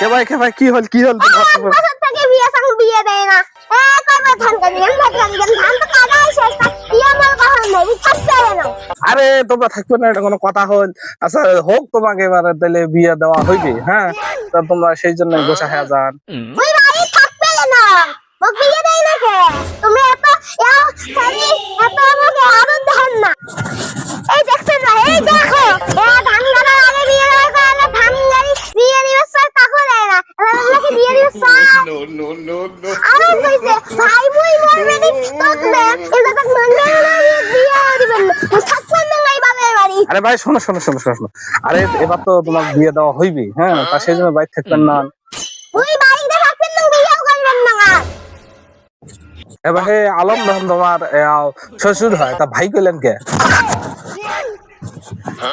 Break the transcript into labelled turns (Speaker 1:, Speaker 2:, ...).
Speaker 1: কে ভাই কি হল
Speaker 2: বছর থেকে বিয়ে সঙ্গ বিয়ে দেয় না কয়বার ধান কাটি ধান তো কাটাই শেষ বিয়ে আমার কখন নেই থাকতে না
Speaker 1: আরে তোমরা থাকবে না এটা কোনো কথা হল আচ্ছা হোক তোমাকে এবারে তাহলে বিয়ে দেওয়া হইবে হ্যাঁ তা তোমরা সেই জন্য গোসা হয়ে যান
Speaker 2: ওই বাড়ি থাকতে না ও বিয়ে দেয় না কে তুমি এত খালি এত আমাকে আরো ধান না এই দেখছেন না এই দেখো ধান গাড়ার আগে বিয়ে দেওয়া করে ধান গাড়ি বিয়ে দিবে স্যার কাকু দেয় না আমাকে বিয়ে দিবে স্যার নো আরে কইছে ভাই মুই মরবে নি তোকে এটা তো মনে না বিয়ে দিবেন না থাকবেন না এই বাবার বাড়ি
Speaker 1: আরে ভাই শোনো আরে এবার তো তোমার বিয়ে দেওয়া হইবে হ্যাঁ তা সেই জন্য বাইক থাকবেন না
Speaker 2: ওই বাড়িতে থাকবেন না বিয়েও করবেন না
Speaker 1: এবার হে আলম ধন তোমার শ্বশুর হয় তা ভাই কইলেন কে